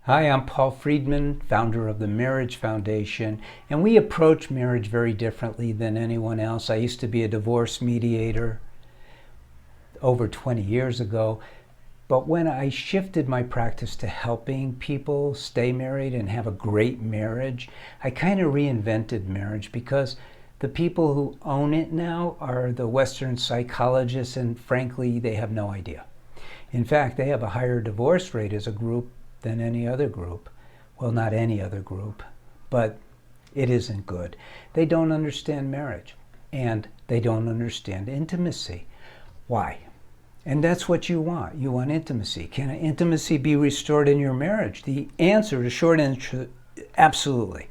Hi, I'm Paul Friedman, founder of the Marriage Foundation, and we approach marriage very differently than anyone else. I used to be a divorce mediator over 20 years ago, but when I shifted my practice to helping people stay married and have a great marriage, I kind of reinvented marriage because the people who own it now are the Western psychologists, and frankly, they have no idea. In fact, they have a higher divorce rate as a group than any other group. Well, not any other group, but it isn't good. They don't understand marriage, and they don't understand intimacy. Why? And that's what you want. You want intimacy. Can intimacy be restored in your marriage? The answer, the short answer, absolutely.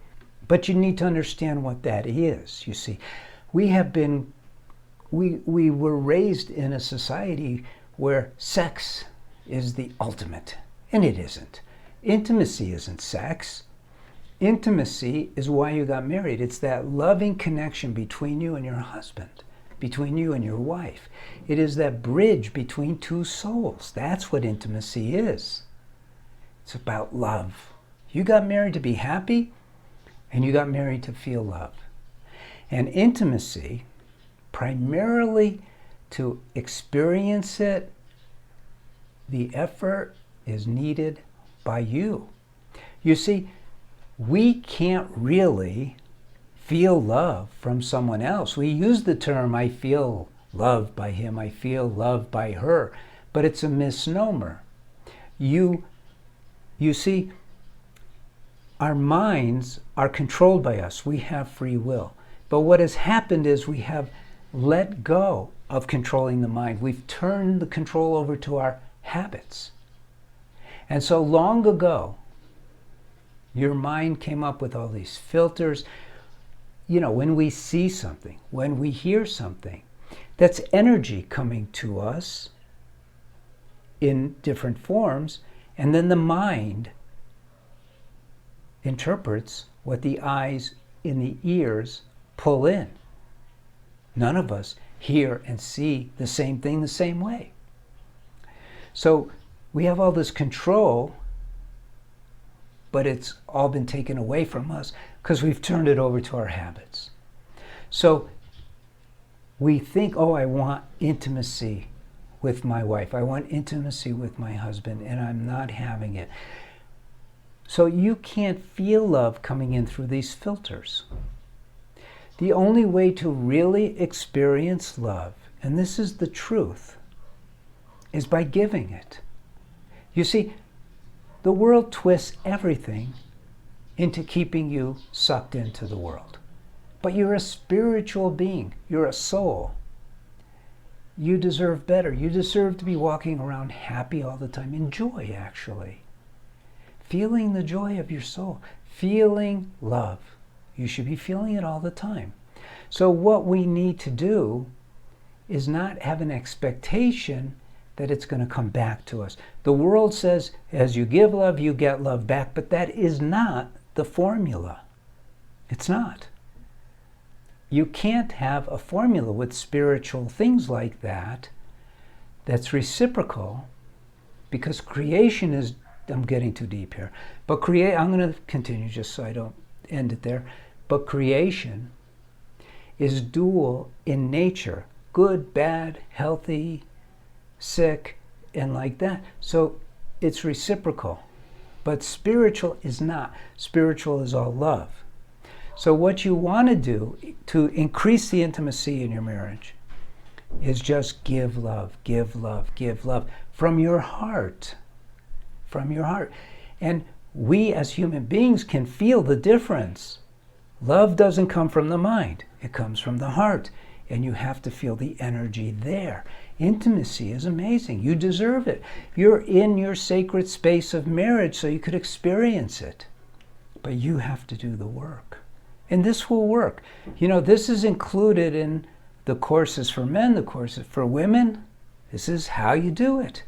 But you need to understand what that is. You see, we were raised in a society where sex is the ultimate, and it isn't. Intimacy isn't sex. Intimacy is why you got married. It's that loving connection between you and your husband, between you and your wife. It is that bridge between two souls. That's what intimacy is. It's about love. You got married to be happy, and you got married to feel love. And intimacy, primarily to experience it, the effort is needed by you. You see, we can't really feel love from someone else. We use the term, I feel loved by him, I feel loved by her, but it's a misnomer. You see, our minds are controlled by us. We have free will. But what has happened is we have let go of controlling the mind. We've turned the control over to our habits. And so long ago, your mind came up with all these filters. You know, when we see something, when we hear something, that's energy coming to us in different forms, and then the mind interprets what the eyes and the ears pull in. None of us hear and see the same thing the same way. So we have all this control, but it's all been taken away from us because we've turned it over to our habits. So we think, oh, I want intimacy with my wife. I want intimacy with my husband, and I'm not having it. So you can't feel love coming in through these filters. The only way to really experience love, and this is the truth, is by giving it. You see, the world twists everything into keeping you sucked into the world. But you're a spiritual being. You're a soul. You deserve better. You deserve to be walking around happy all the time. In joy, actually. Feeling the joy of your soul. Feeling love. You should be feeling it all the time. So what we need to do is not have an expectation that it's going to come back to us. The world says, as you give love, you get love back, but that is not the formula. It's not. You can't have a formula with spiritual things like that that's reciprocal, because creation is, I'm getting too deep here, but I'm going to continue just so I don't end it there, but creation is dual in nature, good, bad, healthy, sick, and like that. So it's reciprocal. But spiritual is not. Spiritual is all love. So what you want to do to increase the intimacy in your marriage is just give love, give love, give love from your heart. From your heart. And we as human beings can feel the difference. Love doesn't come from the mind. It comes from the heart. And you have to feel the energy there. Intimacy is amazing. You deserve it. You're in your sacred space of marriage so you could experience it. But you have to do the work. And this will work. You know, this is included in the courses for men, the courses for women. This is how you do it.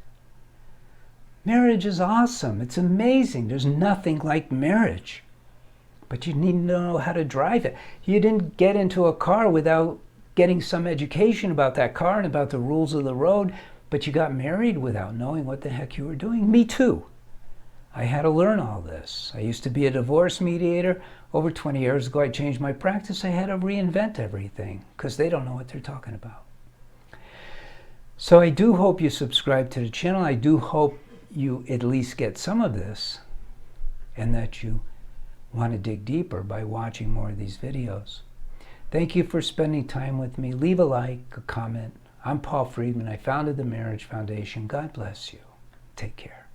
Marriage is awesome. It's amazing. There's nothing like marriage. But you need to know how to drive it. You didn't get into a car without getting some education about that car and about the rules of the road, but you got married without knowing what the heck you were doing. Me too. I had to learn all this. I used to be a divorce mediator. Over 20 years ago, I changed my practice. I had to reinvent everything because they don't know what they're talking about. So I do hope you subscribe to the channel. I do hope you at least get some of this and that you want to dig deeper by watching more of these videos. Thank you for spending time with me. Leave a like, a comment. I'm Paul Friedman. I founded the Marriage Foundation. God bless you. Take care.